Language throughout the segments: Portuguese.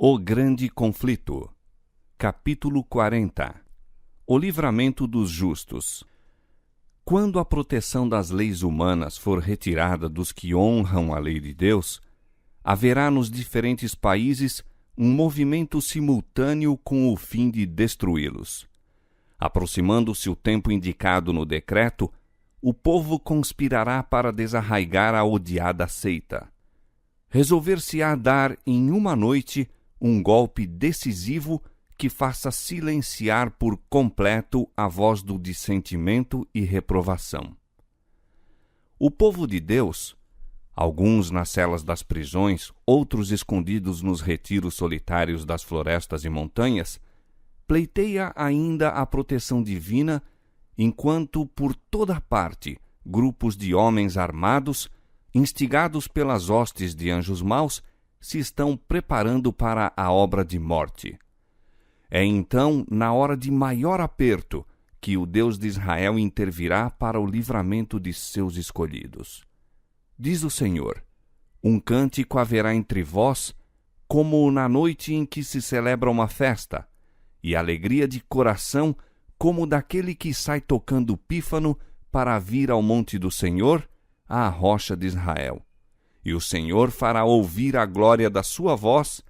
O Grande Conflito. Capítulo 40. O livramento dos justos. Quando a proteção das leis humanas for retirada dos que honram a lei de Deus, haverá nos diferentes países um movimento simultâneo com o fim de destruí-los. Aproximando-se o tempo indicado no decreto, o povo conspirará para desarraigar a odiada seita. Resolver-se-á dar em uma noite um golpe decisivo que faça silenciar por completo a voz do dissentimento e reprovação. O povo de Deus, alguns nas celas das prisões, outros escondidos nos retiros solitários das florestas e montanhas, pleiteia ainda a proteção divina, enquanto por toda parte grupos de homens armados, instigados pelas hostes de anjos maus, se estão preparando para a obra de morte. É então, na hora de maior aperto, que o Deus de Israel intervirá para o livramento de seus escolhidos. Diz o Senhor: um cântico haverá entre vós, como na noite em que se celebra uma festa, e alegria de coração, como daquele que sai tocando pífano para vir ao monte do Senhor, à rocha de Israel. E o Senhor fará ouvir a glória da sua voz,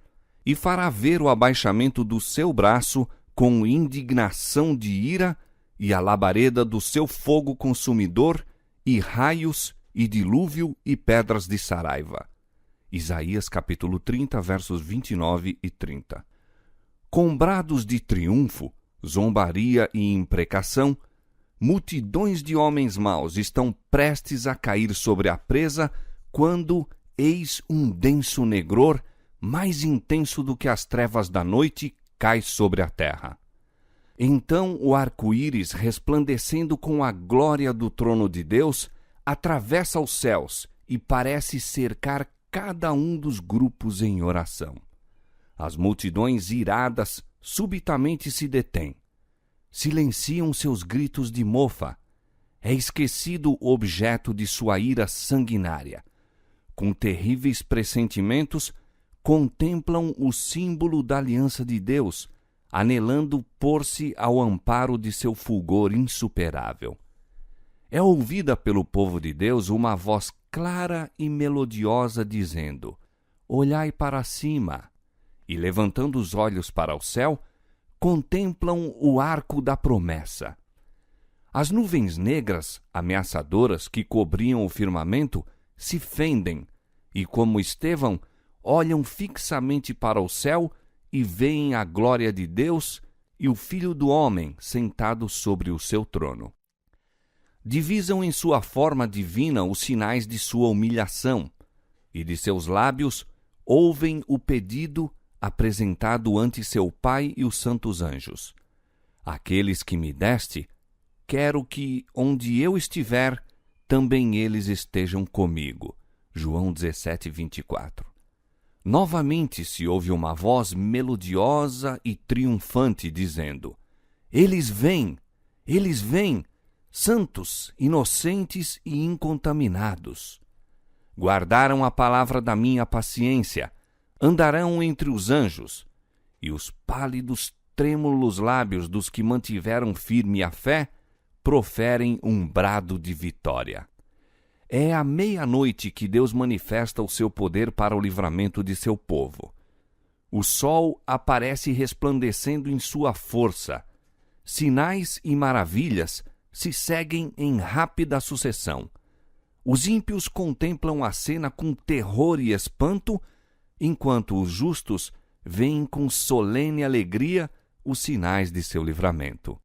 e fará ver o abaixamento do seu braço com indignação de ira, e a labareda do seu fogo consumidor, e raios, e dilúvio, e pedras de saraiva. Isaías capítulo 30, versos 29 e 30. Com brados de triunfo, zombaria e imprecação, multidões de homens maus estão prestes a cair sobre a presa, quando eis um denso negror, mais intenso do que as trevas da noite, cai sobre a terra. Então o arco-íris, resplandecendo com a glória do trono de Deus, atravessa os céus e parece cercar cada um dos grupos em oração. As multidões iradas subitamente se detêm. Silenciam seus gritos de mofa. É esquecido o objeto de sua ira sanguinária. Com terríveis pressentimentos, contemplam o símbolo da aliança de Deus, anelando pôr-se ao amparo de seu fulgor insuperável. É ouvida pelo povo de Deus uma voz clara e melodiosa dizendo: olhai para cima, e levantando os olhos para o céu, contemplam o arco da promessa. As nuvens negras, ameaçadoras, que cobriam o firmamento, se fendem, e como Estevão, olham fixamente para o céu e veem a glória de Deus e o Filho do Homem sentado sobre o seu trono. Divisam em sua forma divina os sinais de sua humilhação, e de seus lábios ouvem o pedido apresentado ante seu Pai e os santos anjos. Aqueles que me deste, quero que, onde eu estiver, também eles estejam comigo. João 17, 24. Novamente se ouve uma voz melodiosa e triunfante dizendo: eles vêm, santos, inocentes e incontaminados. Guardaram a palavra da minha paciência, andarão entre os anjos, e os pálidos, trêmulos lábios dos que mantiveram firme a fé proferem um brado de vitória. É à meia-noite que Deus manifesta o seu poder para o livramento de seu povo. O sol aparece resplandecendo em sua força. Sinais e maravilhas se seguem em rápida sucessão. Os ímpios contemplam a cena com terror e espanto, enquanto os justos veem com solene alegria os sinais de seu livramento.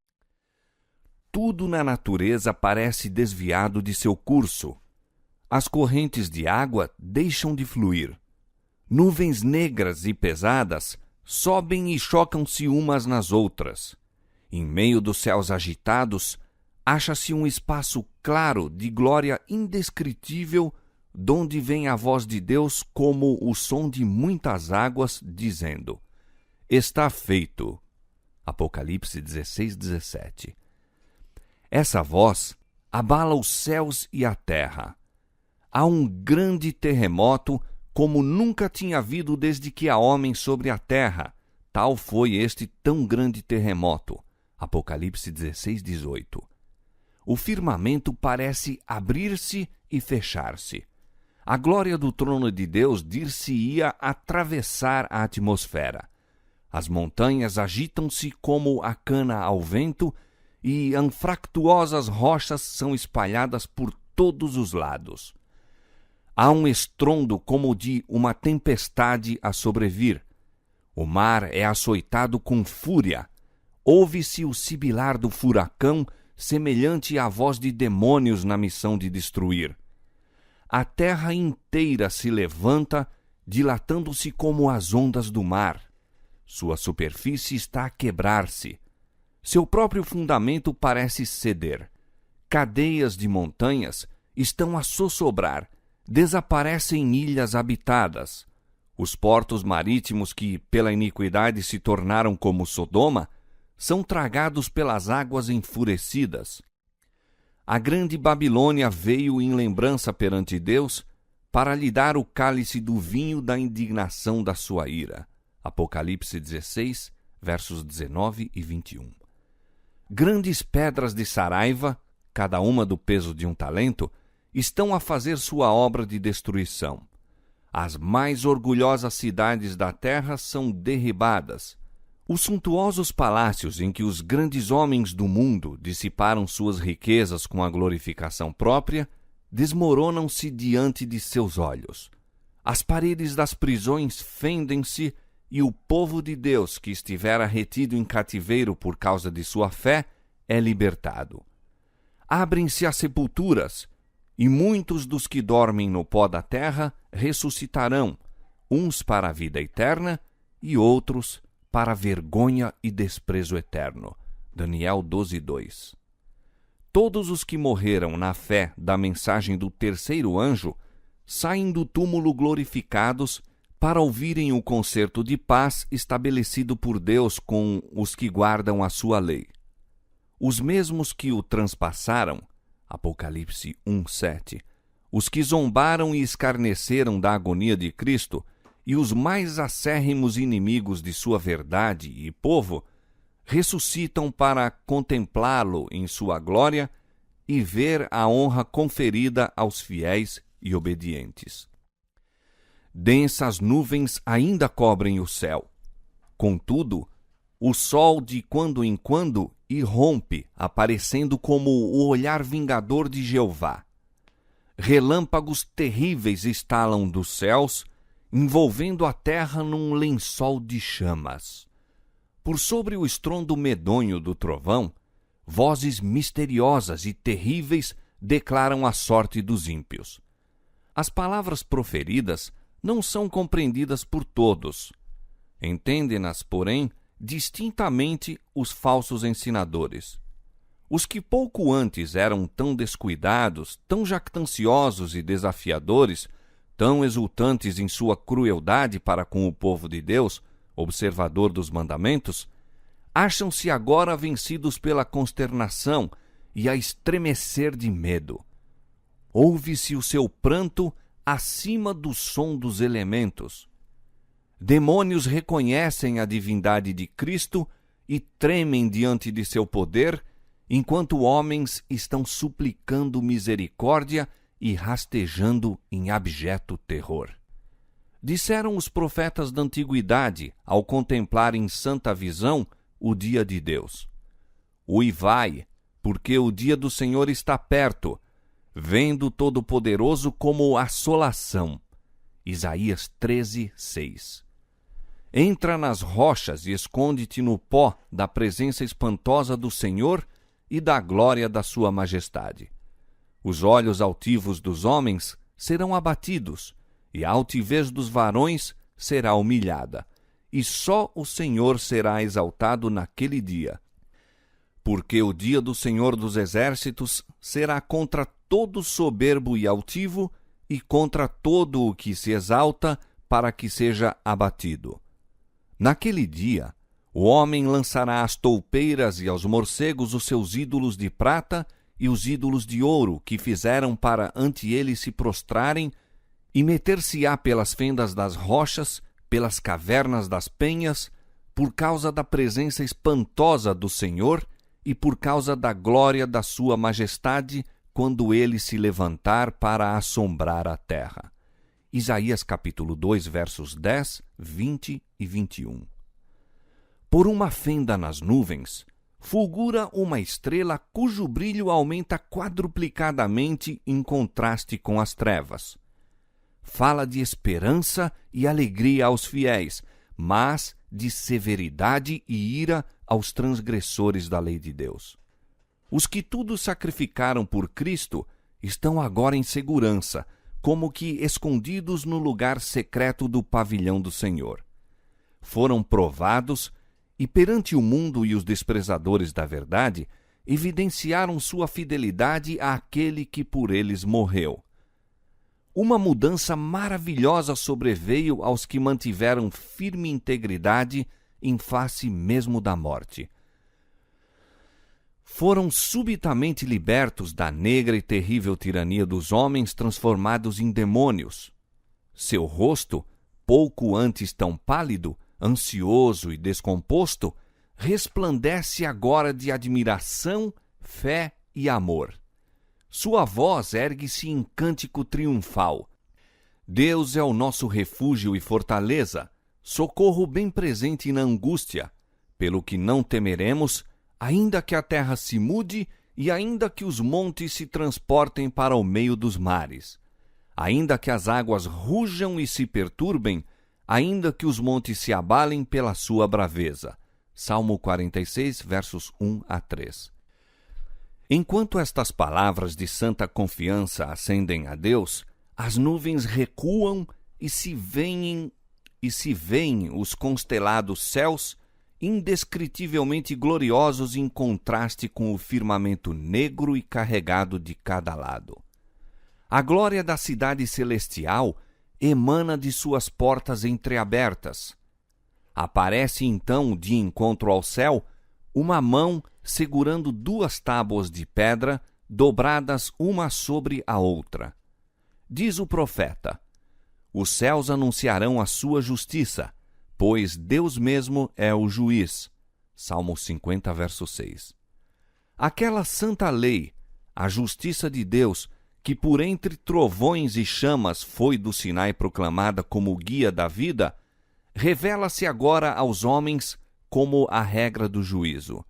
Tudo na natureza parece desviado de seu curso. As correntes de água deixam de fluir. Nuvens negras e pesadas sobem e chocam-se umas nas outras. Em meio dos céus agitados, acha-se um espaço claro de glória indescritível, donde vem a voz de Deus como o som de muitas águas, dizendo: está feito. Apocalipse 16, 17. Essa voz abala os céus e a terra. Há um grande terremoto como nunca tinha havido desde que há homem sobre a terra. Tal foi este tão grande terremoto. Apocalipse 16:18. O firmamento parece abrir-se e fechar-se. A glória do trono de Deus dir-se-ia atravessar a atmosfera. As montanhas agitam-se como a cana ao vento e anfractuosas rochas são espalhadas por todos os lados. Há um estrondo como de uma tempestade a sobrevir. O mar é açoitado com fúria. Ouve-se o sibilar do furacão, semelhante à voz de demônios na missão de destruir. A terra inteira se levanta, dilatando-se como as ondas do mar. Sua superfície está a quebrar-se. Seu próprio fundamento parece ceder. Cadeias de montanhas estão a sossobrar. Desaparecem ilhas habitadas. Os portos marítimos que, pela iniquidade, se tornaram como Sodoma, são tragados pelas águas enfurecidas. A grande Babilônia veio em lembrança perante Deus para lhe dar o cálice do vinho da indignação da sua ira. Apocalipse 16, versos 19 e 21. Grandes pedras de saraiva, cada uma do peso de um talento, estão a fazer sua obra de destruição. As mais orgulhosas cidades da terra são derribadas. Os suntuosos palácios em que os grandes homens do mundo dissiparam suas riquezas com a glorificação própria, desmoronam-se diante de seus olhos. As paredes das prisões fendem-se e o povo de Deus que estivera retido em cativeiro por causa de sua fé é libertado. Abrem-se as sepulturas, e muitos dos que dormem no pó da terra ressuscitarão, uns para a vida eterna e outros para a vergonha e desprezo eterno. Daniel 12:2. Todos os que morreram na fé da mensagem do terceiro anjo saem do túmulo glorificados para ouvirem o concerto de paz estabelecido por Deus com os que guardam a sua lei. Os mesmos que o transpassaram, Apocalipse 1:7, os que zombaram e escarneceram da agonia de Cristo e os mais acérrimos inimigos de sua verdade e povo, ressuscitam para contemplá-lo em sua glória e ver a honra conferida aos fiéis e obedientes. Densas nuvens ainda cobrem o céu. Contudo, o sol de quando em quando irrompe, aparecendo como o olhar vingador de Jeová. Relâmpagos terríveis estalam dos céus, envolvendo a terra num lençol de chamas. Por sobre o estrondo medonho do trovão, vozes misteriosas e terríveis declaram a sorte dos ímpios. As palavras proferidas não são compreendidas por todos. Entendem-nas, porém, distintamente os falsos ensinadores. Os que pouco antes eram tão descuidados, tão jactanciosos e desafiadores, tão exultantes em sua crueldade para com o povo de Deus, observador dos mandamentos, acham-se agora vencidos pela consternação e a estremecer de medo. Ouve-se o seu pranto acima do som dos elementos. Demônios reconhecem a divindade de Cristo e tremem diante de seu poder, enquanto homens estão suplicando misericórdia e rastejando em abjeto terror. Disseram os profetas da antiguidade, ao contemplar em santa visão o dia de Deus: Uivai, porque o dia do Senhor está perto, vendo o Todo-Poderoso como assolação. Isaías 13:6. Entra nas rochas e esconde-te no pó da presença espantosa do Senhor e da glória da sua majestade. Os olhos altivos dos homens serão abatidos, e a altivez dos varões será humilhada, e só o Senhor será exaltado naquele dia. Porque o dia do Senhor dos Exércitos será contra todo soberbo e altivo, e contra todo o que se exalta, para que seja abatido. Naquele dia, o homem lançará às toupeiras e aos morcegos os seus ídolos de prata e os ídolos de ouro que fizeram para ante ele se prostrarem, e meter-se-á pelas fendas das rochas, pelas cavernas das penhas, por causa da presença espantosa do Senhor e por causa da glória da sua majestade, quando ele se levantar para assombrar a terra. Isaías capítulo 2, versos 10, 20 e 21. Por uma fenda nas nuvens, fulgura uma estrela cujo brilho aumenta quadruplicadamente em contraste com as trevas. Fala de esperança e alegria aos fiéis, mas de severidade e ira aos transgressores da lei de Deus. Os que tudo sacrificaram por Cristo estão agora em segurança, como que escondidos no lugar secreto do pavilhão do Senhor. Foram provados e, perante o mundo e os desprezadores da verdade, evidenciaram sua fidelidade àquele que por eles morreu. Uma mudança maravilhosa sobreveio aos que mantiveram firme integridade em face mesmo da morte. Foram subitamente libertos da negra e terrível tirania dos homens transformados em demônios. Seu rosto, pouco antes tão pálido, ansioso e descomposto, resplandece agora de admiração, fé e amor. Sua voz ergue-se em cântico triunfal. Deus é o nosso refúgio e fortaleza, socorro bem presente na angústia, pelo que não temeremos, ainda que a terra se mude e ainda que os montes se transportem para o meio dos mares, ainda que as águas rujam e se perturbem, ainda que os montes se abalem pela sua braveza. Salmo 46, versos 1 a 3. Enquanto estas palavras de santa confiança ascendem a Deus, as nuvens recuam e se veem os constelados céus, indescritivelmente gloriosos em contraste com o firmamento negro e carregado de cada lado. A glória da cidade celestial emana de suas portas entreabertas. Aparece então, de encontro ao céu, uma mão segurando duas tábuas de pedra dobradas uma sobre a outra. Diz o profeta: os céus anunciarão a sua justiça, pois Deus mesmo é o juiz. Salmo 50, verso 6. Aquela santa lei, a justiça de Deus, que por entre trovões e chamas foi do Sinai proclamada como guia da vida, revela-se agora aos homens como a regra do juízo.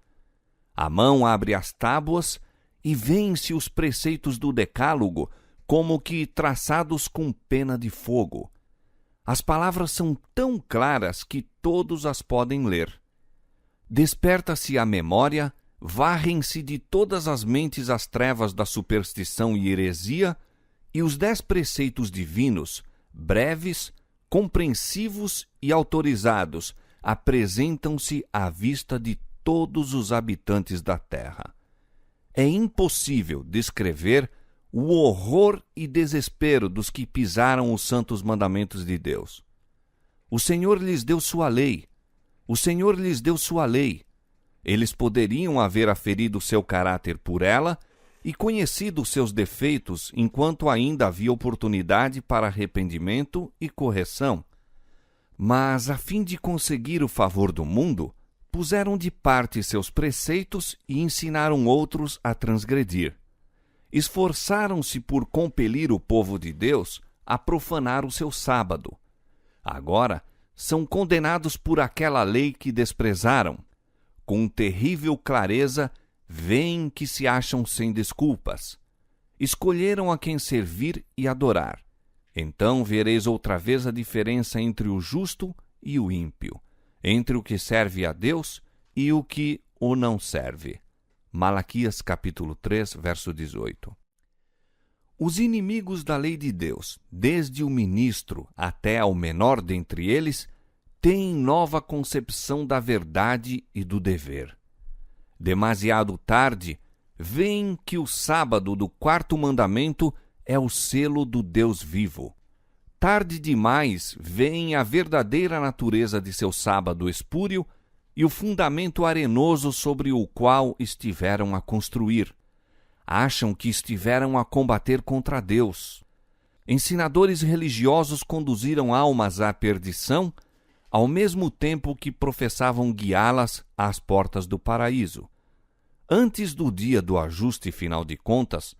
A mão abre as tábuas e vêem-se os preceitos do decálogo como que traçados com pena de fogo. As palavras são tão claras que todos as podem ler. Desperta-se a memória, varrem-se de todas as mentes as trevas da superstição e heresia, e os 10 preceitos divinos, breves, compreensivos e autorizados, apresentam-se à vista de todos os habitantes da terra. É impossível descrever o horror e desespero dos que pisaram os santos mandamentos de Deus. O Senhor lhes deu sua lei. O Senhor lhes deu sua lei. Eles poderiam haver aferido seu caráter por ela e conhecido seus defeitos enquanto ainda havia oportunidade para arrependimento e correção. Mas, a fim de conseguir o favor do mundo, puseram de parte seus preceitos e ensinaram outros a transgredir. Esforçaram-se por compelir o povo de Deus a profanar o seu sábado. Agora, são condenados por aquela lei que desprezaram. Com terrível clareza, veem que se acham sem desculpas. Escolheram a quem servir e adorar. Então vereis outra vez a diferença entre o justo e o ímpio, entre o que serve a Deus e o que o não serve. Malaquias capítulo 3, verso 18. Os inimigos da lei de Deus, desde o ministro até ao menor dentre eles, têm nova concepção da verdade e do dever. Demasiado tarde, veem que o sábado do 4º mandamento é o selo do Deus vivo. Tarde demais, veem a verdadeira natureza de seu sábado espúrio e o fundamento arenoso sobre o qual estiveram a construir. Acham que estiveram a combater contra Deus. Ensinadores religiosos conduziram almas à perdição, ao mesmo tempo que professavam guiá-las às portas do paraíso. Antes do dia do ajuste final de contas,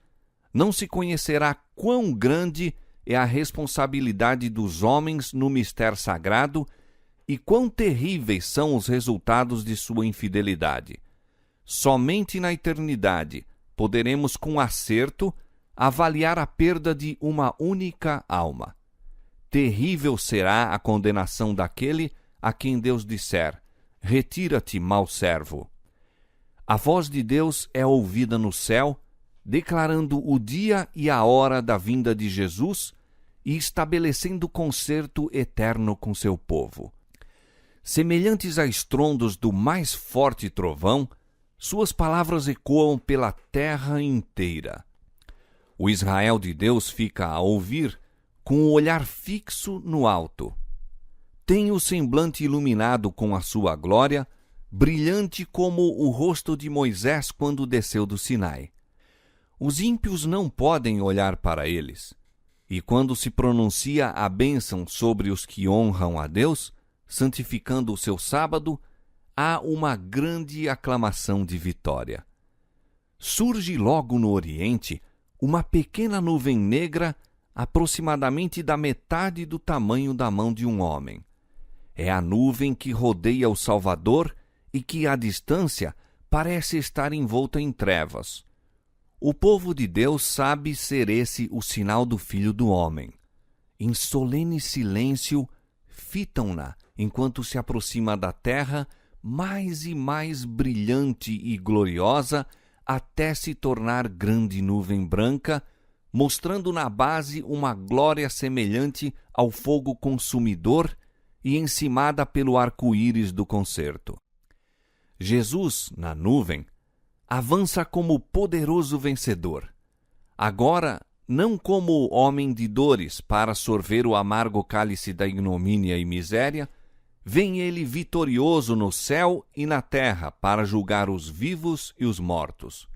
não se conhecerá quão grande é a responsabilidade dos homens no mistério sagrado e quão terríveis são os resultados de sua infidelidade. Somente na eternidade poderemos com acerto avaliar a perda de uma única alma. Terrível será a condenação daquele a quem Deus disser: retira-te, mau servo. A voz de Deus é ouvida no céu, declarando o dia e a hora da vinda de Jesus e estabelecendo concerto eterno com seu povo. Semelhantes a estrondos do mais forte trovão, suas palavras ecoam pela terra inteira. O Israel de Deus fica a ouvir com o olhar fixo no alto. Tem o semblante iluminado com a sua glória, brilhante como o rosto de Moisés quando desceu do Sinai. Os ímpios não podem olhar para eles, e quando se pronuncia a bênção sobre os que honram a Deus, santificando o seu sábado, há uma grande aclamação de vitória. Surge logo no Oriente uma pequena nuvem negra, aproximadamente da metade do tamanho da mão de um homem. É a nuvem que rodeia o Salvador e que, à distância, parece estar envolta em trevas. O povo de Deus sabe ser esse o sinal do Filho do Homem. Em solene silêncio, fitam-na enquanto se aproxima da terra, mais e mais brilhante e gloriosa, até se tornar grande nuvem branca, mostrando na base uma glória semelhante ao fogo consumidor e encimada pelo arco-íris do concerto. Jesus, na nuvem, avança como poderoso vencedor. Agora, não como homem de dores para sorver o amargo cálice da ignomínia e miséria, vem ele vitorioso no céu e na terra para julgar os vivos e os mortos.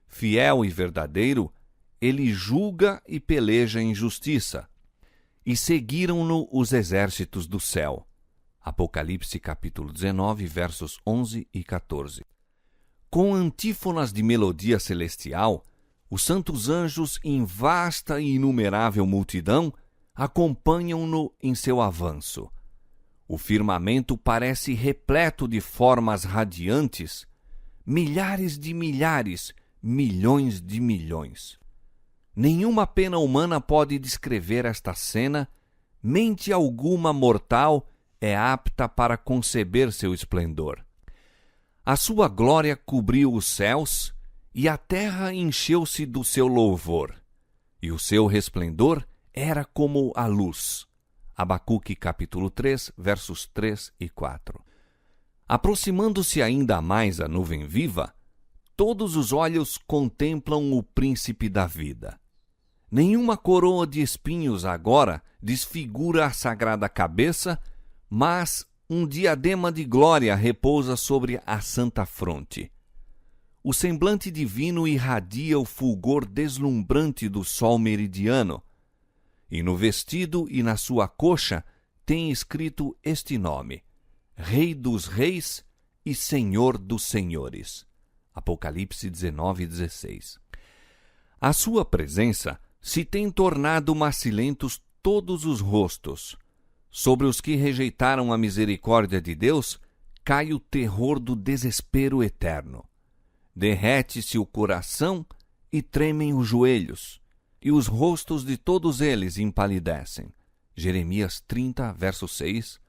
Fiel e verdadeiro, ele julga e peleja em justiça. E seguiram-no os exércitos do céu. Apocalipse capítulo 19, versos 11 e 14. Com antífonas de melodia celestial, os santos anjos, em vasta e inumerável multidão, acompanham-no em seu avanço. O firmamento parece repleto de formas radiantes, milhares de milhares, milhões de milhões. Nenhuma pena humana pode descrever esta cena, mente alguma mortal é apta para conceber seu esplendor. A sua glória cobriu os céus, e a terra encheu-se do seu louvor, e o seu resplendor era como a luz. Abacuque capítulo 3, versos 3 e 4. Aproximando-se ainda mais a nuvem viva, todos os olhos contemplam o príncipe da vida. Nenhuma coroa de espinhos agora desfigura a sagrada cabeça, mas um diadema de glória repousa sobre a santa fronte. O semblante divino irradia o fulgor deslumbrante do sol meridiano, e no vestido e na sua coxa tem escrito este nome: Rei dos Reis e Senhor dos Senhores. Apocalipse 19:16. A sua presença se tem tornado macilentos todos os rostos. Sobre os que rejeitaram a misericórdia de Deus, cai o terror do desespero eterno. Derrete-se o coração e tremem os joelhos, e os rostos de todos eles empalidecem. Jeremias 30, verso 6.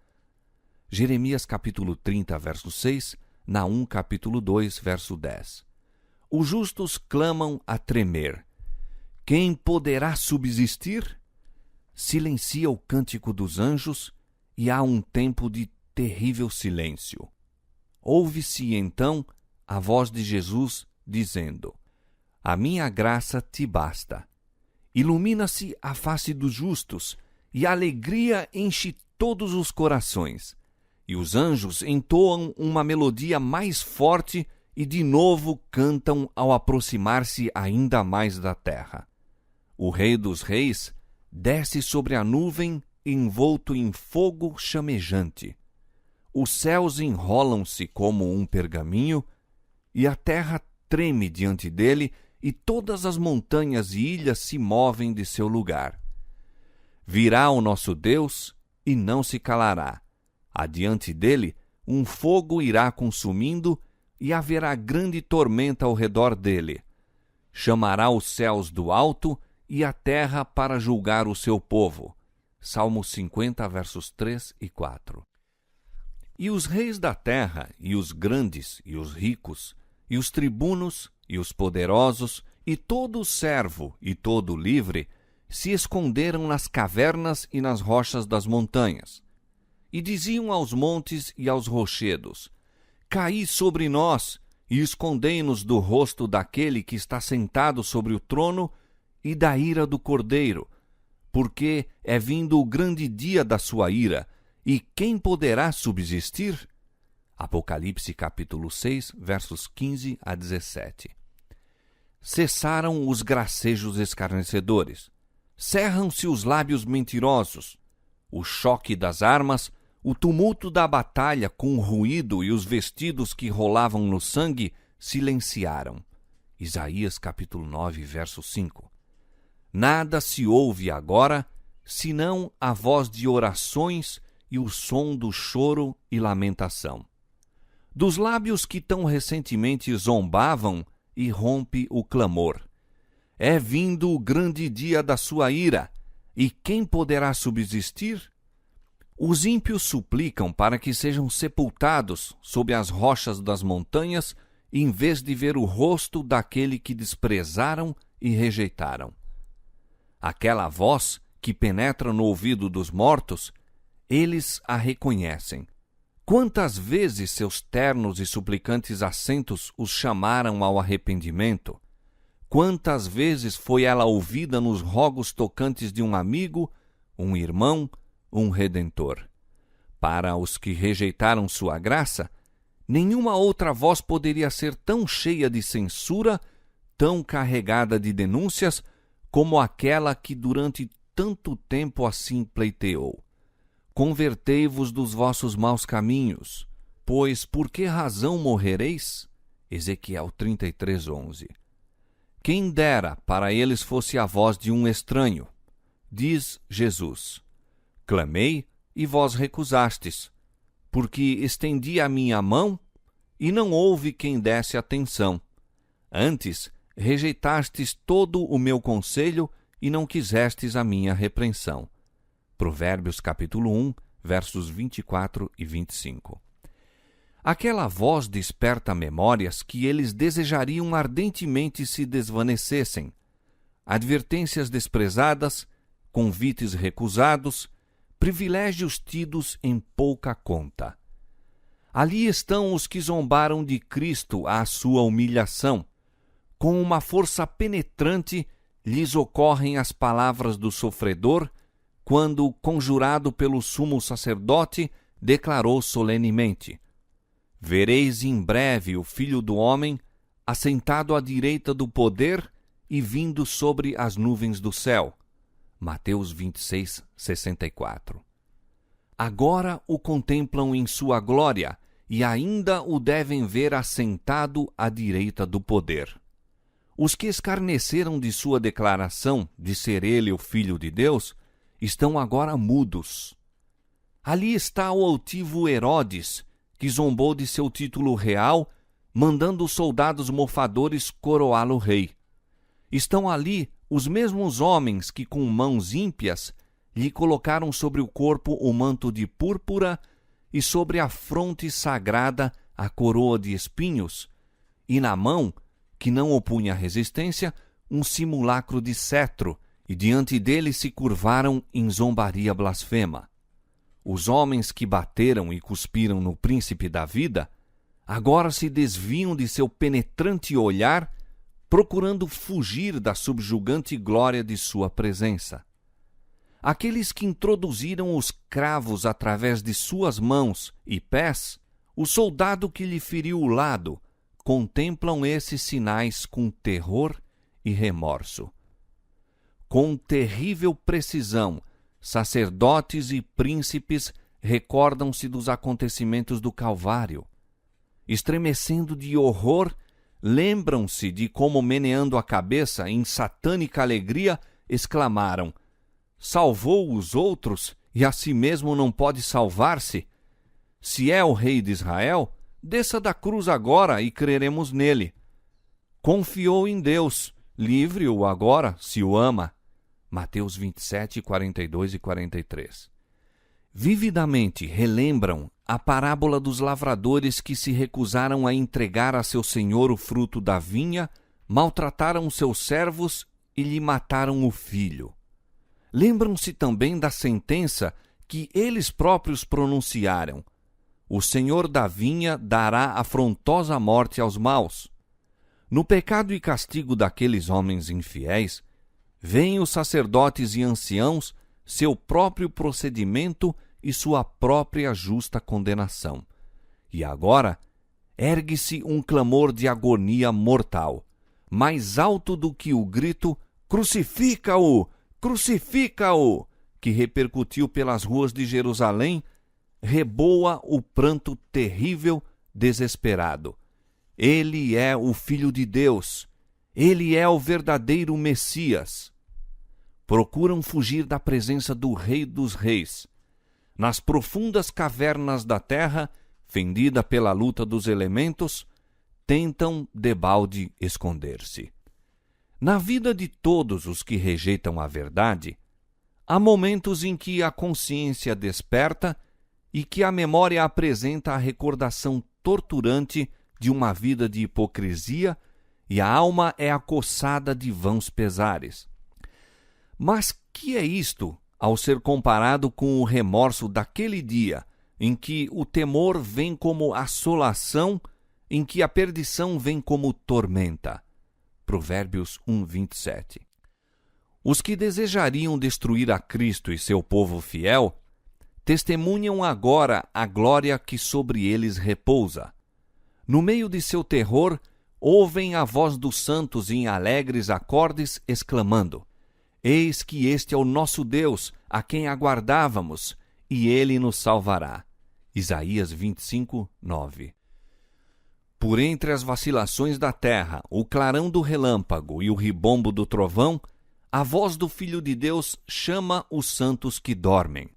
Jeremias capítulo 30, verso 6. Naum capítulo 2, verso 10. Os justos clamam a tremer. Quem poderá subsistir? Silencia o cântico dos anjos e há um tempo de terrível silêncio. Ouve-se então a voz de Jesus dizendo: A minha graça te basta. Ilumina-se a face dos justos e a alegria enche todos os corações. E os anjos entoam uma melodia mais forte e de novo cantam ao aproximar-se ainda mais da terra. O Rei dos Reis desce sobre a nuvem envolto em fogo chamejante. Os céus enrolam-se como um pergaminho, e a terra treme diante dele, e todas as montanhas e ilhas se movem de seu lugar. Virá o nosso Deus e não se calará. Adiante dele, um fogo irá consumindo, e haverá grande tormenta ao redor dele. Chamará os céus do alto e a terra para julgar o seu povo. Salmo 50, versos 3 e 4. E os reis da terra, e os grandes, e os ricos, e os tribunos, e os poderosos, e todo servo, e todo livre, se esconderam nas cavernas e nas rochas das montanhas. E diziam aos montes e aos rochedos: Caí sobre nós, e escondei-nos do rosto daquele que está sentado sobre o trono e da ira do Cordeiro, porque é vindo o grande dia da sua ira, e quem poderá subsistir? Apocalipse capítulo 6, versos 15 a 17. Cessaram os gracejos escarnecedores, cerram-se os lábios mentirosos, o choque das armas, o tumulto da batalha com o ruído e os vestidos que rolavam no sangue silenciaram. Isaías capítulo 9, verso 5. Nada se ouve agora, senão a voz de orações e o som do choro e lamentação. Dos lábios que tão recentemente zombavam, irrompe o clamor. É vindo o grande dia da sua ira, e quem poderá subsistir? Os ímpios suplicam para que sejam sepultados sob as rochas das montanhas, em vez de ver o rosto daquele que desprezaram e rejeitaram. Aquela voz que penetra no ouvido dos mortos, eles a reconhecem. Quantas vezes seus ternos e suplicantes assentos os chamaram ao arrependimento? Quantas vezes foi ela ouvida nos rogos tocantes de um amigo, um irmão, um redentor? Para os que rejeitaram sua graça, nenhuma outra voz poderia ser tão cheia de censura, tão carregada de denúncias, como aquela que durante tanto tempo assim pleiteou. Convertei-vos dos vossos maus caminhos, pois por que razão morrereis? Ezequiel 33:11. Quem dera para eles fosse a voz de um estranho. Diz Jesus: Clamei e vós recusastes, porque estendi a minha mão e não houve quem desse atenção. Antes, rejeitastes todo o meu conselho e não quisestes a minha repreensão. Provérbios capítulo 1, versos 24 e 25. Aquela voz desperta memórias que eles desejariam ardentemente se desvanecessem. Advertências desprezadas, convites recusados, privilégios tidos em pouca conta. Ali estão os que zombaram de Cristo à sua humilhação. Com uma força penetrante, lhes ocorrem as palavras do sofredor, quando, conjurado pelo sumo sacerdote, declarou solenemente: Vereis em breve o Filho do Homem, assentado à direita do poder e vindo sobre as nuvens do céu. Mateus 26, 64. Agora o contemplam em sua glória e ainda o devem ver assentado à direita do poder. Os que escarneceram de sua declaração de ser ele o Filho de Deus estão agora mudos. Ali está o altivo Herodes, que zombou de seu título real, mandando os soldados mofadores coroá-lo rei. Estão ali os mesmos homens que com mãos ímpias lhe colocaram sobre o corpo o manto de púrpura e sobre a fronte sagrada a coroa de espinhos, e na mão, que não opunha resistência, um simulacro de cetro, e diante dele se curvaram em zombaria blasfema. Os homens que bateram e cuspiram no príncipe da vida, agora se desviam de seu penetrante olhar, procurando fugir da subjugante glória de sua presença. Aqueles que introduziram os cravos através de suas mãos e pés, o soldado que lhe feriu o lado, contemplam esses sinais com terror e remorso. com terrível precisão, sacerdotes e príncipes recordam-se dos acontecimentos do Calvário. Estremecendo de horror, lembram-se de como, meneando a cabeça em satânica alegria, exclamaram: salvou os outros e a si mesmo não pode salvar-se? Se é o rei de Israel, desça da cruz agora e creremos nele. Confiou em Deus, livre-o agora, se o ama. Mateus 27, 42 e 43. Vividamente relembram a parábola dos lavradores que se recusaram a entregar a seu senhor o fruto da vinha, maltrataram seus servos e lhe mataram o filho. Lembram-se também da sentença que eles próprios pronunciaram: o senhor da vinha dará afrontosa morte aos maus. No pecado e castigo daqueles homens infiéis, veem os sacerdotes e anciãos seu próprio procedimento e sua própria justa condenação. E agora ergue-se um clamor de agonia mortal, mais alto do que o grito "Crucifica-o! Crucifica-o!", que repercutiu pelas ruas de Jerusalém. Reboa o pranto terrível, desesperado. Ele é o Filho de Deus. Ele é o verdadeiro Messias. Procuram fugir da presença do Rei dos Reis. Nas profundas cavernas da terra, fendida pela luta dos elementos, tentam debalde esconder-se. Na vida de todos os que rejeitam a verdade, há momentos em que a consciência desperta e que a memória apresenta a recordação torturante de uma vida de hipocrisia e a alma é acossada de vãos pesares. Mas que é isto ao ser comparado com o remorso daquele dia em que o temor vem como assolação, em que a perdição vem como tormenta? Provérbios 1:27. Os que desejariam destruir a Cristo e seu povo fiel testemunham agora a glória que sobre eles repousa. No meio de seu terror, ouvem a voz dos santos em alegres acordes, exclamando: eis que este é o nosso Deus, a quem aguardávamos, e ele nos salvará. Isaías 25:9. Por entre as vacilações da terra, o clarão do relâmpago e o ribombo do trovão, a voz do Filho de Deus chama os santos que dormem.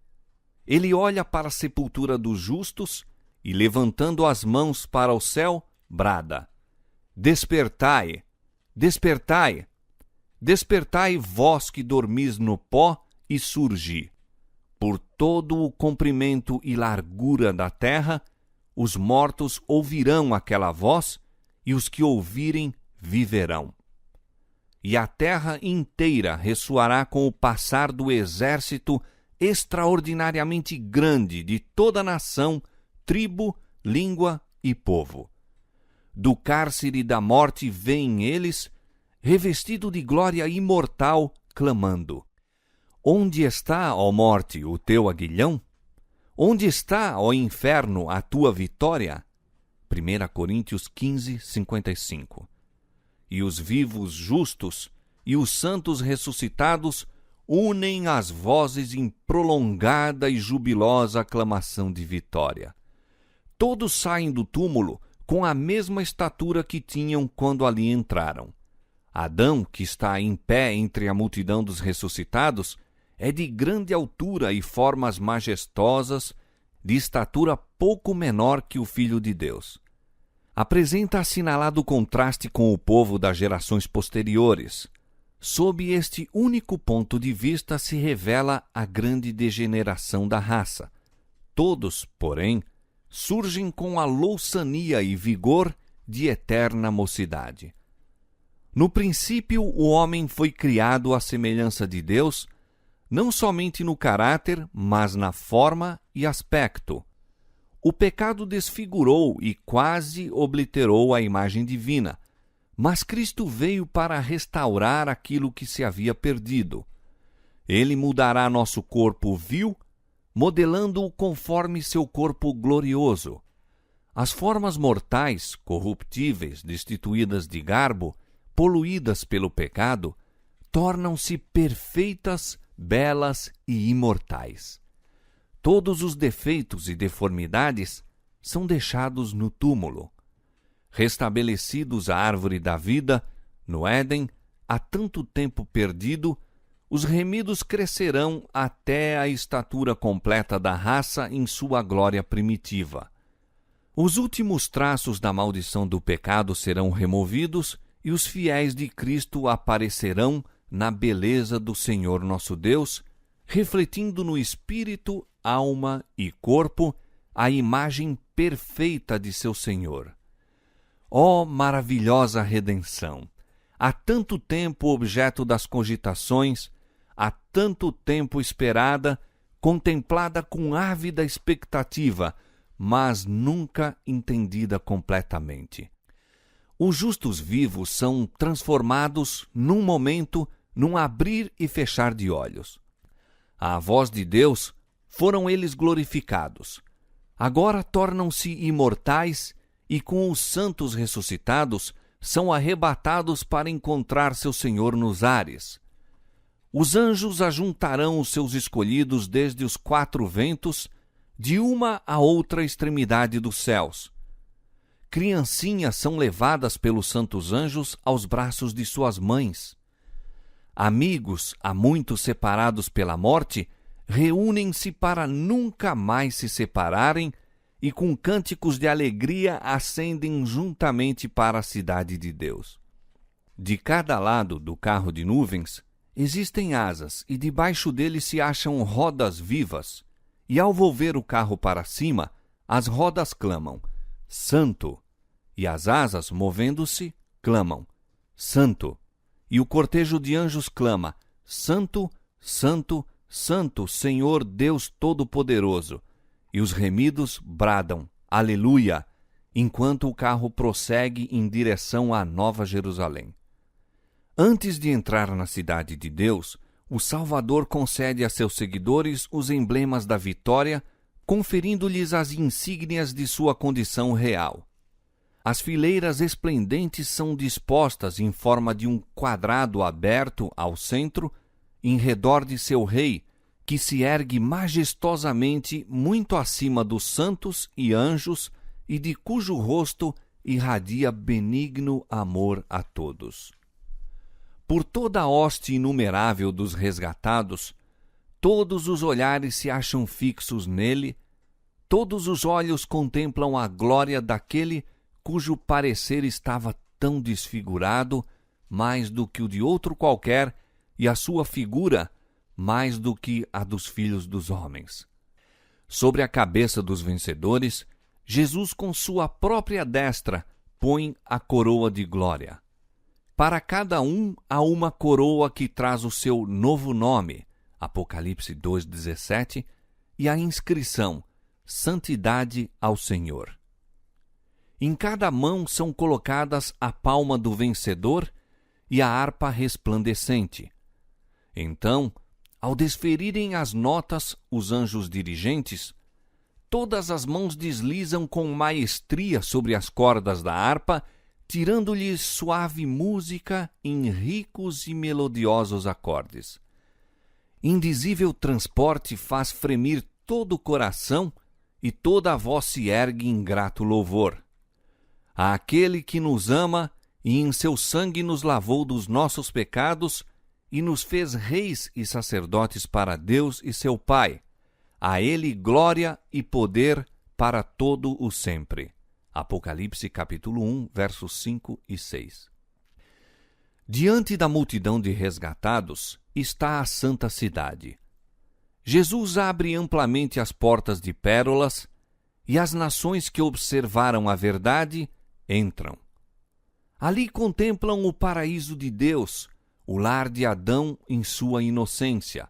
Ele olha para a sepultura dos justos e, levantando as mãos para o céu, brada: despertai, despertai, despertai vós que dormis no pó e surgi. Por todo o comprimento e largura da terra, os mortos ouvirão aquela voz, e os que ouvirem viverão. E a terra inteira ressoará com o passar do exército extraordinariamente grande de toda nação, tribo, língua e povo. Do cárcere da morte vêm eles, revestido de glória imortal, clamando: onde está, ó morte, o teu aguilhão? Onde está, ó inferno, a tua vitória? 1 Coríntios 15:55. E os vivos justos e os santos ressuscitados unem as vozes em prolongada e jubilosa aclamação de vitória. Todos saem do túmulo com a mesma estatura que tinham quando ali entraram. Adão, que está em pé entre a multidão dos ressuscitados, é de grande altura e formas majestosas, de estatura pouco menor que o Filho de Deus. Apresenta assinalado contraste com o povo das gerações posteriores. Sob este único ponto de vista se revela a grande degeneração da raça. Todos, porém, surgem com a louçania e vigor de eterna mocidade. No princípio, o homem foi criado à semelhança de Deus, não somente no caráter, mas na forma e aspecto. O pecado desfigurou e quase obliterou a imagem divina, mas Cristo veio para restaurar aquilo que se havia perdido. Ele mudará nosso corpo vil, modelando-o conforme seu corpo glorioso. As formas mortais, corruptíveis, destituídas de garbo, poluídas pelo pecado, tornam-se perfeitas, belas e imortais. Todos os defeitos e deformidades são deixados no túmulo. Restabelecidos a árvore da vida, no Éden, há tanto tempo perdido, os remidos crescerão até a estatura completa da raça em sua glória primitiva. Os últimos traços da maldição do pecado serão removidos e os fiéis de Cristo aparecerão na beleza do Senhor nosso Deus, refletindo no espírito, alma e corpo a imagem perfeita de seu Senhor. Ó maravilhosa redenção! Há tanto tempo objeto das cogitações, há tanto tempo esperada, contemplada com ávida expectativa, mas nunca entendida completamente. Os justos vivos são transformados num momento, num abrir e fechar de olhos. À voz de Deus, foram eles glorificados. Agora tornam-se imortais e, com os santos ressuscitados, são arrebatados para encontrar seu Senhor nos ares. Os anjos ajuntarão os seus escolhidos desde os 4 ventos, de uma a outra extremidade dos céus. Criancinhas são levadas pelos santos anjos aos braços de suas mães. Amigos, há muito separados pela morte, reúnem-se para nunca mais se separarem e com cânticos de alegria ascendem juntamente para a cidade de Deus. De cada lado do carro de nuvens existem asas e debaixo dele se acham rodas vivas, e ao volver o carro para cima, as rodas clamam, Santo! E as asas, movendo-se, clamam, Santo! E o cortejo de anjos clama, Santo, Santo, Santo, Senhor Deus Todo-Poderoso. E os remidos bradam, Aleluia! Enquanto o carro prossegue em direção à Nova Jerusalém. Antes de entrar na cidade de Deus, o Salvador concede a seus seguidores os emblemas da vitória, conferindo-lhes as insígnias de sua condição real. As fileiras esplendentes são dispostas em forma de um quadrado aberto ao centro, em redor de seu rei, que se ergue majestosamente muito acima dos santos e anjos e de cujo rosto irradia benigno amor a todos. Por toda a hoste inumerável dos resgatados, todos os olhares se acham fixos nele, todos os olhos contemplam a glória daquele cujo parecer estava tão desfigurado, mais do que o de outro qualquer, e a sua figura mais do que a dos filhos dos homens. Sobre a cabeça dos vencedores, Jesus com sua própria destra põe a coroa de glória. Para cada um há uma coroa que traz o seu novo nome, Apocalipse 2,17, e a inscrição, Santidade ao Senhor. Em cada mão são colocadas a palma do vencedor e a harpa resplandecente. Então, ao desferirem as notas, os anjos dirigentes, todas as mãos deslizam com maestria sobre as cordas da harpa, tirando-lhes suave música em ricos e melodiosos acordes. Indizível transporte faz fremir todo o coração e toda a voz se ergue em grato louvor. Àquele que nos ama e em seu sangue nos lavou dos nossos pecados e nos fez reis e sacerdotes para Deus e seu Pai. A ele glória e poder para todo o sempre. Apocalipse capítulo 1, versos 5 e 6. Diante da multidão de resgatados está a santa cidade. Jesus abre amplamente as portas de pérolas e as nações que observaram a verdade entram. Ali contemplam o paraíso de Deus, o lar de Adão em sua inocência.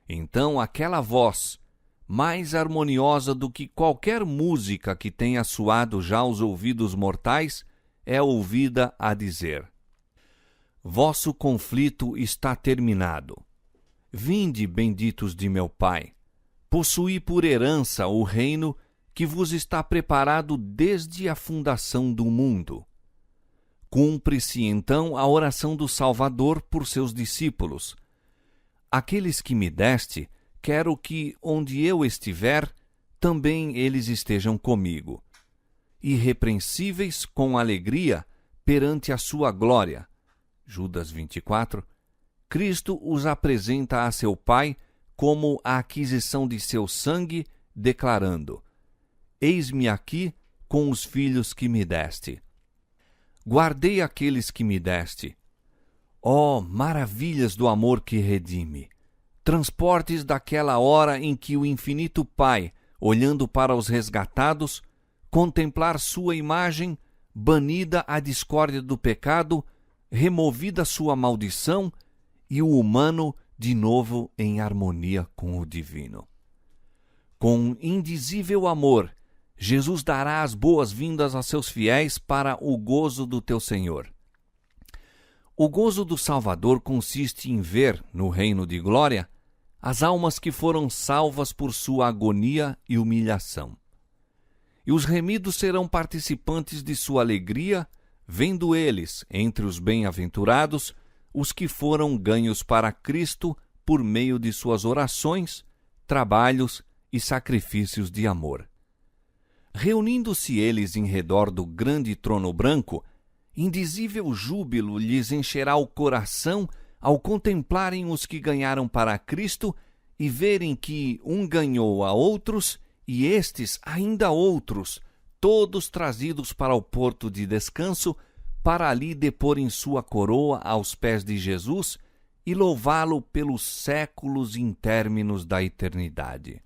Então aquela voz, mais harmoniosa do que qualquer música que tenha soado já aos ouvidos mortais, é ouvida a dizer: Vosso conflito está terminado. Vinde, benditos de meu Pai, possuí por herança o reino que vos está preparado desde a fundação do mundo. Cumpre-se então a oração do Salvador por seus discípulos. Aqueles que me deste, quero que, onde eu estiver, também eles estejam comigo. Irrepreensíveis com alegria perante a sua glória. Judas 24. Cristo os apresenta a seu Pai como a aquisição de seu sangue, declarando: Eis-me aqui com os filhos que me deste. Guardei aqueles que me deste. Ó, maravilhas do amor que redime! Transportes daquela hora em que o infinito Pai, olhando para os resgatados, contemplar sua imagem, banida a discórdia do pecado, removida sua maldição, e o humano de novo em harmonia com o divino. Com indizível amor, Jesus dará as boas-vindas a seus fiéis para o gozo do teu Senhor. O gozo do Salvador consiste em ver, no reino de glória, as almas que foram salvas por sua agonia e humilhação. E os remidos serão participantes de sua alegria, vendo eles, entre os bem-aventurados, os que foram ganhos para Cristo por meio de suas orações, trabalhos e sacrifícios de amor. Reunindo-se eles em redor do grande trono branco, indizível júbilo lhes encherá o coração ao contemplarem os que ganharam para Cristo e verem que um ganhou a outros e estes ainda outros, todos trazidos para o porto de descanso, para ali deporem sua coroa aos pés de Jesus e louvá-lo pelos séculos intérminos da eternidade.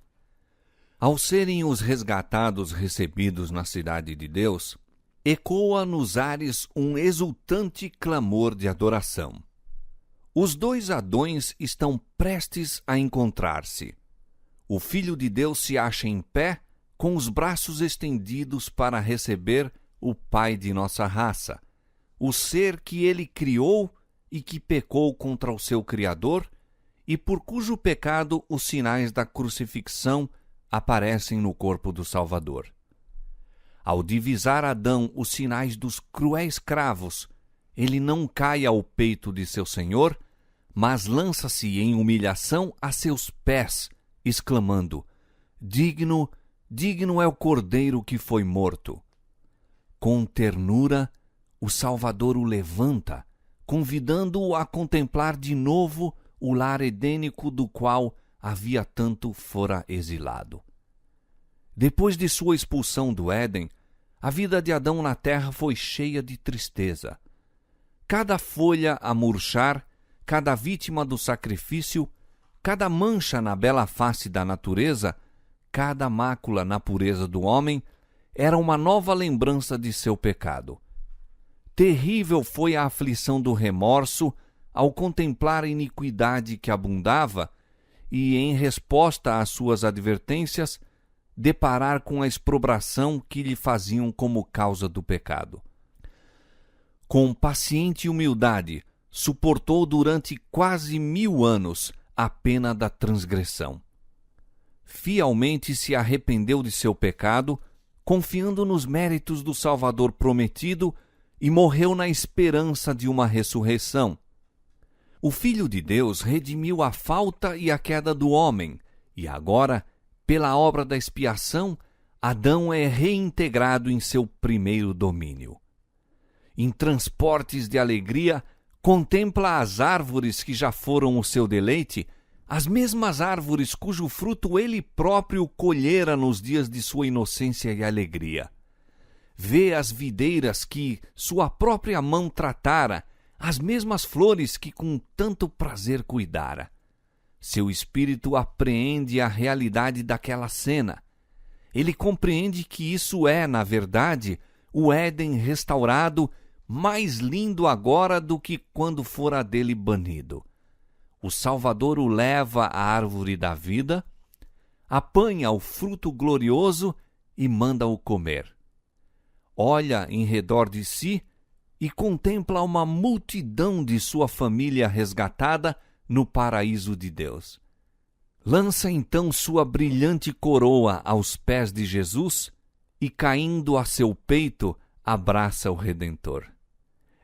Ao serem os resgatados recebidos na cidade de Deus, ecoa nos ares um exultante clamor de adoração. Os dois Adões estão prestes a encontrar-se. O Filho de Deus se acha em pé, com os braços estendidos para receber o Pai de nossa raça, o ser que ele criou e que pecou contra o seu Criador, e por cujo pecado os sinais da crucifixão aparecem no corpo do Salvador. Ao divisar Adão os sinais dos cruéis cravos, ele não cai ao peito de seu Senhor, mas lança-se em humilhação a seus pés, exclamando: Digno, digno é o Cordeiro que foi morto. Com ternura, o Salvador o levanta, convidando-o a contemplar de novo o lar edênico do qual havia tanto fora exilado. Depois de sua expulsão do Éden, a vida de Adão na terra foi cheia de tristeza. Cada folha a murchar, cada vítima do sacrifício, cada mancha na bela face da natureza, cada mácula na pureza do homem, era uma nova lembrança de seu pecado. Terrível foi a aflição do remorso ao contemplar a iniquidade que abundava e, em resposta às suas advertências, deparar com a exprobração que lhe faziam como causa do pecado. Com paciente humildade, suportou durante quase 1000 anos a pena da transgressão. Fielmente se arrependeu de seu pecado, confiando nos méritos do Salvador prometido, e morreu na esperança de uma ressurreição. O Filho de Deus redimiu a falta e a queda do homem, e agora, pela obra da expiação, Adão é reintegrado em seu primeiro domínio. Em transportes de alegria, contempla as árvores que já foram o seu deleite, as mesmas árvores cujo fruto ele próprio colhera nos dias de sua inocência e alegria. Vê as videiras que sua própria mão tratara, as mesmas flores que com tanto prazer cuidara. Seu espírito apreende a realidade daquela cena. Ele compreende que isso é, na verdade, o Éden restaurado, mais lindo agora do que quando fora dele banido. O Salvador o leva à árvore da vida, apanha o fruto glorioso e manda-o comer. Olha em redor de si e contempla uma multidão de sua família resgatada no paraíso de Deus. Lança então sua brilhante coroa aos pés de Jesus e, caindo a seu peito, abraça o Redentor.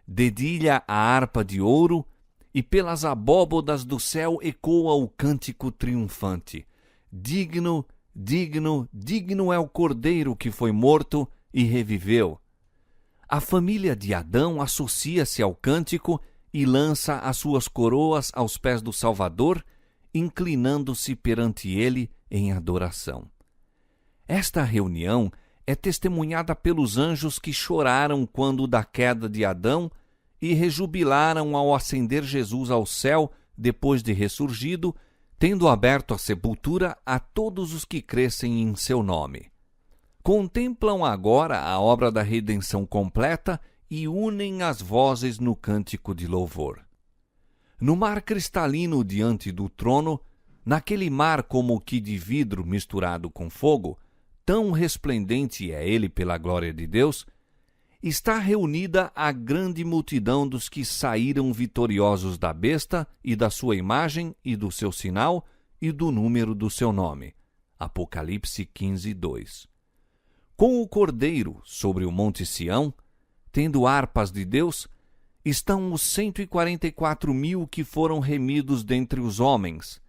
dedilha a harpa de ouro, e pelas abóbodas do céu ecoa o cântico triunfante. Digno, digno, digno é o Cordeiro que foi morto e reviveu. A família de Adão associa-se ao cântico e lança as suas coroas aos pés do Salvador, inclinando-se perante ele em adoração. Esta reunião é testemunhada pelos anjos que choraram quando da queda de Adão e rejubilaram ao ascender Jesus ao céu depois de ressurgido, tendo aberto a sepultura a todos os que crescem em seu nome. Contemplam agora a obra da redenção completa e unem as vozes no cântico de louvor. No mar cristalino diante do trono, naquele mar como que de vidro misturado com fogo, tão resplendente é ele pela glória de Deus, está reunida a grande multidão dos que saíram vitoriosos da besta e da sua imagem e do seu sinal e do número do seu nome. Apocalipse 15, 2. Com o Cordeiro sobre o monte Sião, tendo harpas de Deus, estão os 144.000 que foram remidos dentre os homens.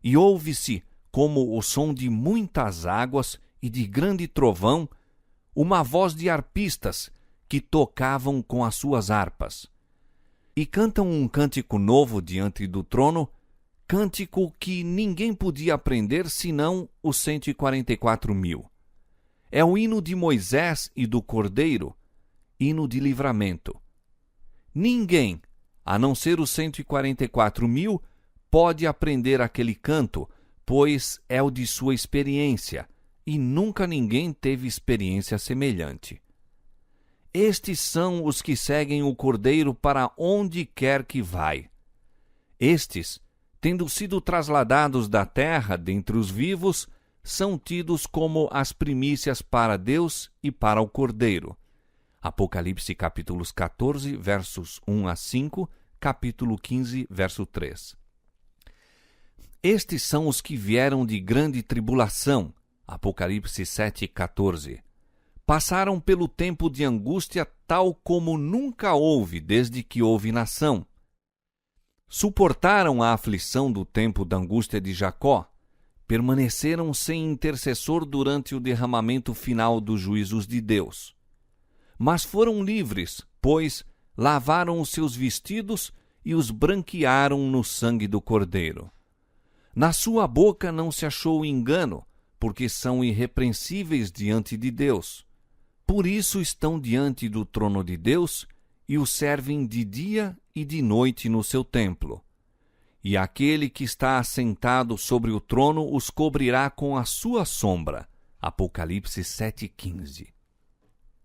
E ouve-se, como o som de muitas águas e de grande trovão, uma voz de harpistas que tocavam com as suas harpas. E cantam um cântico novo diante do trono, cântico que ninguém podia aprender senão os 144.000. É o hino de Moisés e do Cordeiro, hino de livramento. Ninguém, a não ser os 144.000, pode aprender aquele canto, pois é o de sua experiência, e nunca ninguém teve experiência semelhante. Estes são os que seguem o Cordeiro para onde quer que vai. Estes, tendo sido trasladados da terra dentre os vivos, são tidos como as primícias para Deus e para o Cordeiro. Apocalipse capítulos 14, versos 1 a 5, capítulo 15, verso 3. Estes são os que vieram de grande tribulação. Apocalipse 7, 14. Passaram pelo tempo de angústia tal como nunca houve desde que houve nação. Suportaram a aflição do tempo da angústia de Jacó. Permaneceram sem intercessor durante o derramamento final dos juízos de Deus. Mas foram livres, pois lavaram os seus vestidos e os branquearam no sangue do Cordeiro. Na sua boca não se achou engano, porque são irrepreensíveis diante de Deus. Por isso estão diante do trono de Deus e o servem de dia e de noite no seu templo. E aquele que está assentado sobre o trono os cobrirá com a sua sombra. Apocalipse 7,15.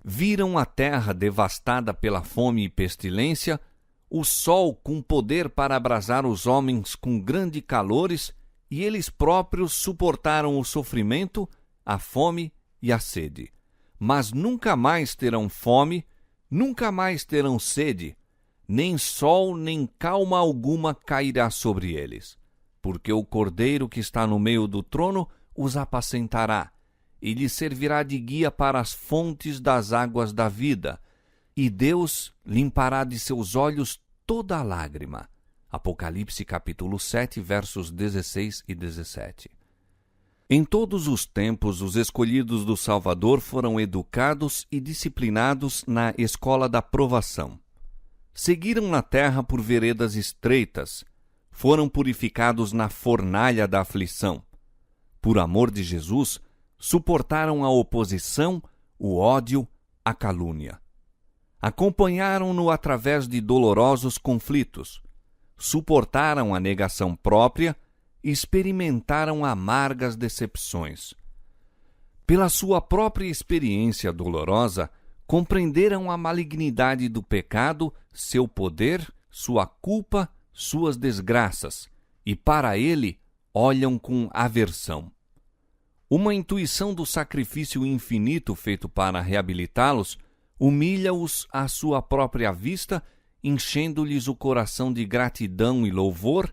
Viram a terra devastada pela fome e pestilência, o sol com poder para abrasar os homens com grandes calores, e eles próprios suportaram o sofrimento, a fome e a sede. Mas nunca mais terão fome, nunca mais terão sede, nem sol nem calma alguma cairá sobre eles, porque o Cordeiro que está no meio do trono os apacentará, e lhes servirá de guia para as fontes das águas da vida, e Deus limpará de seus olhos toda lágrima. Apocalipse capítulo 7, versos 16 e 17. Em todos os tempos, os escolhidos do Salvador foram educados e disciplinados na escola da provação. Seguiram na terra por veredas estreitas, foram purificados na fornalha da aflição. Por amor de Jesus, suportaram a oposição, o ódio, a calúnia. Acompanharam-no através de dolorosos conflitos, suportaram a negação própria e experimentaram amargas decepções. Pela sua própria experiência dolorosa, compreenderam a malignidade do pecado, seu poder, sua culpa, suas desgraças, e para ele olham com aversão. Uma intuição do sacrifício infinito feito para reabilitá-los humilha-os à sua própria vista, enchendo-lhes o coração de gratidão e louvor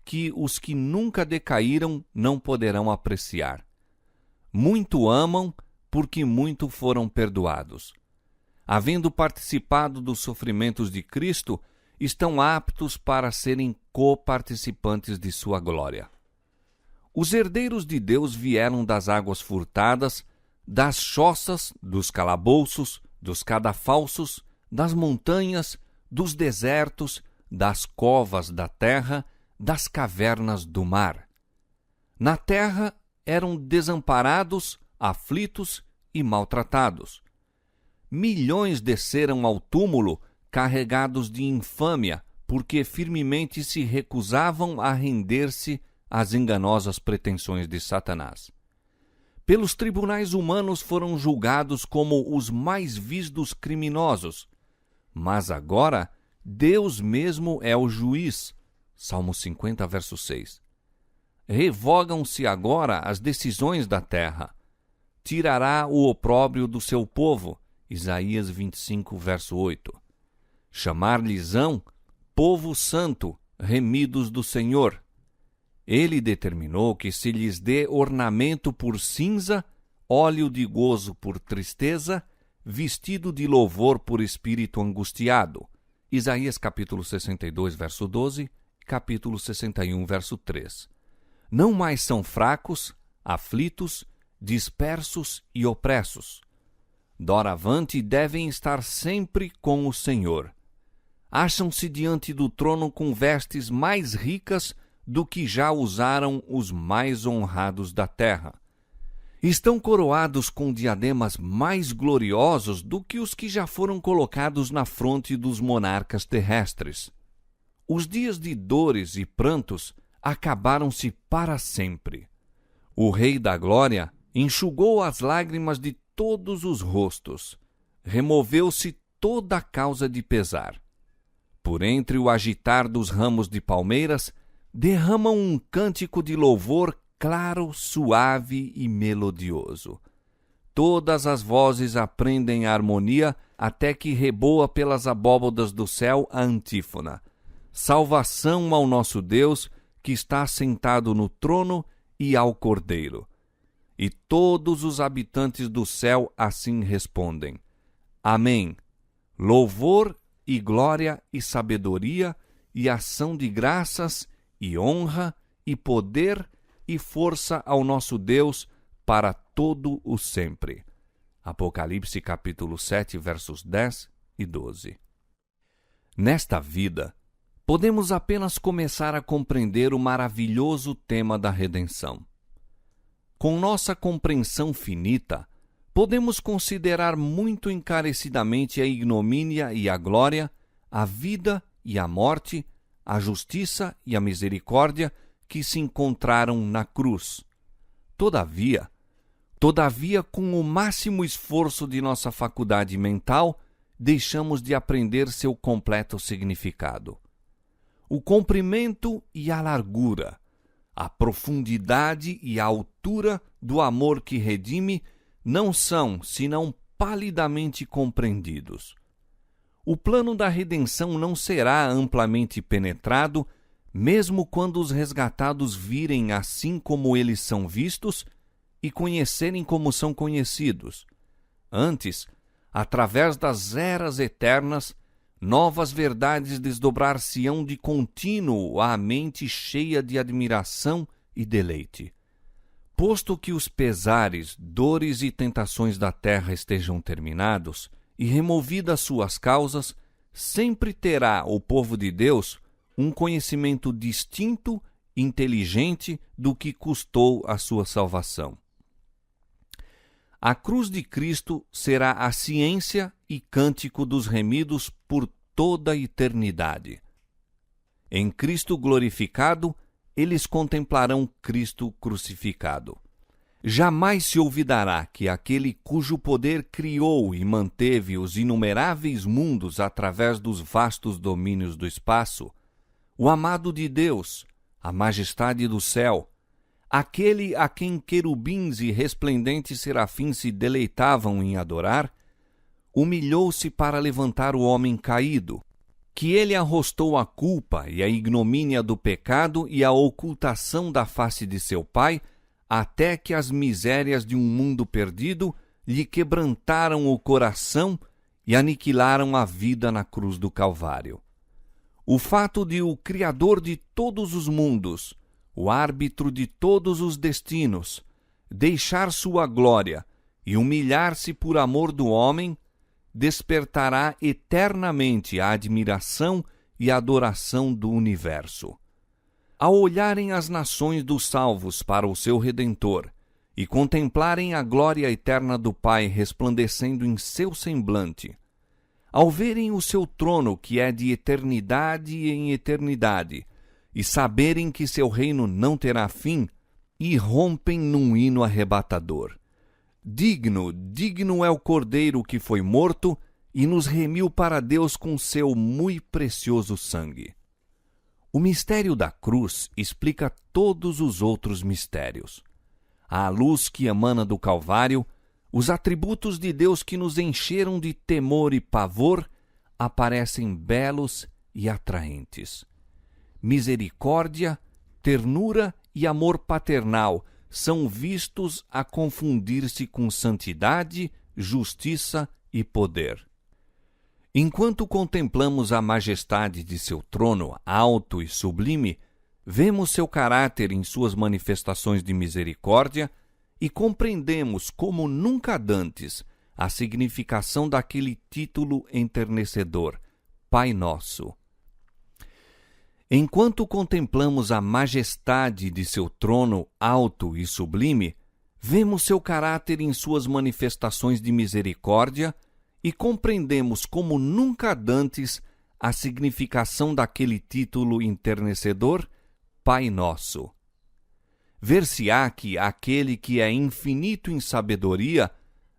que os que nunca decaíram não poderão apreciar. Muito amam, porque muito foram perdoados. havendo participado dos sofrimentos de Cristo, estão aptos para serem coparticipantes de sua glória. Os herdeiros de Deus vieram das águas furtadas, das choças, dos calabouços, dos cadafalsos, das montanhas, dos desertos, das covas da terra, das cavernas do mar. Na terra eram desamparados, aflitos e maltratados. Milhões desceram ao túmulo carregados de infâmia, porque firmemente se recusavam a render-se às enganosas pretensões de Satanás. Pelos tribunais humanos foram julgados como os mais vis dos criminosos, mas agora Deus mesmo é o juiz. Salmo 50, verso 6. Revogam-se agora as decisões da terra. Tirará o opróbrio do seu povo. Isaías 25, verso 8. Chamar-lhes-ão povo santo, remidos do Senhor. Ele determinou que se lhes dê ornamento por cinza, óleo de gozo por tristeza, vestido de louvor por espírito angustiado. Isaías capítulo 62, verso 12, capítulo 61, verso 3. Não mais são fracos, aflitos, dispersos e opressos. Doravante devem estar sempre com o Senhor. Acham-se diante do trono com vestes mais ricas do que já usaram os mais honrados da terra. Estão coroados com diademas mais gloriosos do que os que já foram colocados na fronte dos monarcas terrestres. Os dias de dores e prantos acabaram-se para sempre. O Rei da Glória enxugou as lágrimas de todos os rostos. Removeu-se toda a causa de pesar. Por entre o agitar dos ramos de palmeiras, derramam um cântico de louvor claro, suave e melodioso. Todas as vozes aprendem a harmonia até que reboa pelas abóbadas do céu a antífona. Salvação ao nosso Deus, que está sentado no trono, e ao Cordeiro. E todos os habitantes do céu assim respondem. Amém. Louvor e glória e sabedoria e ação de graças e honra e poder e força ao nosso Deus para todo o sempre. Apocalipse capítulo 7, versos 10 e 12. Nesta vida, podemos apenas começar a compreender o maravilhoso tema da redenção. Com nossa compreensão finita, podemos considerar muito encarecidamente a ignomínia e a glória, a vida e a morte, a justiça e a misericórdia que se encontraram na cruz. Todavia, com o máximo esforço de nossa faculdade mental, deixamos de aprender seu completo significado. O comprimento e a largura, a profundidade e a altura do amor que redime não são, senão palidamente compreendidos. O plano da redenção não será amplamente penetrado, mesmo quando os resgatados virem assim como eles são vistos e conhecerem como são conhecidos. Antes, através das eras eternas, novas verdades desdobrar-se-ão de contínuo à mente cheia de admiração e deleite. Posto que os pesares, dores e tentações da terra estejam terminados e removidas suas causas, sempre terá o povo de Deus um conhecimento distinto, inteligente do que custou a sua salvação. A cruz de Cristo será a ciência e cântico dos remidos por toda a eternidade. Em Cristo glorificado, eles contemplarão Cristo crucificado. Jamais se olvidará que aquele cujo poder criou e manteve os inumeráveis mundos através dos vastos domínios do espaço, o amado de Deus, a majestade do céu, aquele a quem querubins e resplendentes serafins se deleitavam em adorar, humilhou-se para levantar o homem caído, que ele arrostou a culpa e a ignomínia do pecado e a ocultação da face de seu Pai, até que as misérias de um mundo perdido lhe quebrantaram o coração e aniquilaram a vida na cruz do Calvário. O fato de o Criador de todos os mundos, o árbitro de todos os destinos, deixar sua glória e humilhar-se por amor do homem, despertará eternamente a admiração e adoração do universo. Ao olharem as nações dos salvos para o seu Redentor e contemplarem a glória eterna do Pai resplandecendo em seu semblante, ao verem o seu trono que é de eternidade em eternidade, e saberem que seu reino não terá fim, irrompem num hino arrebatador. Digno, digno é o Cordeiro que foi morto e nos remiu para Deus com seu muito precioso sangue. O mistério da cruz explica todos os outros mistérios. À luz que emana do Calvário, os atributos de Deus que nos encheram de temor e pavor aparecem belos e atraentes. Misericórdia, ternura e amor paternal são vistos a confundir-se com santidade, justiça e poder. Enquanto contemplamos a majestade de seu trono alto e sublime, vemos seu caráter em suas manifestações de misericórdia e compreendemos como nunca dantes a significação daquele título enternecedor, Pai Nosso. Enquanto contemplamos a majestade de seu trono alto e sublime, vemos seu caráter em suas manifestações de misericórdia e compreendemos como nunca dantes a significação daquele título enternecedor, Pai Nosso. Ver-se-á que aquele que é infinito em sabedoria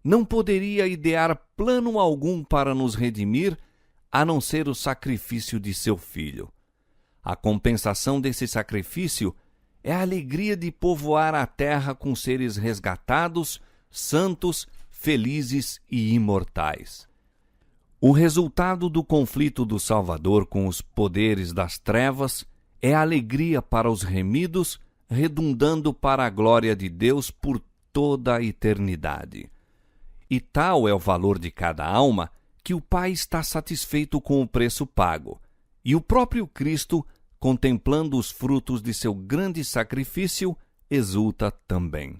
não poderia idear plano algum para nos redimir, a não ser o sacrifício de seu Filho. A compensação desse sacrifício é a alegria de povoar a terra com seres resgatados, santos, felizes e imortais. O resultado do conflito do Salvador com os poderes das trevas é a alegria para os remidos, redundando para a glória de Deus por toda a eternidade. E tal é o valor de cada alma que o Pai está satisfeito com o preço pago, e o próprio Cristo, contemplando os frutos de seu grande sacrifício, exulta também.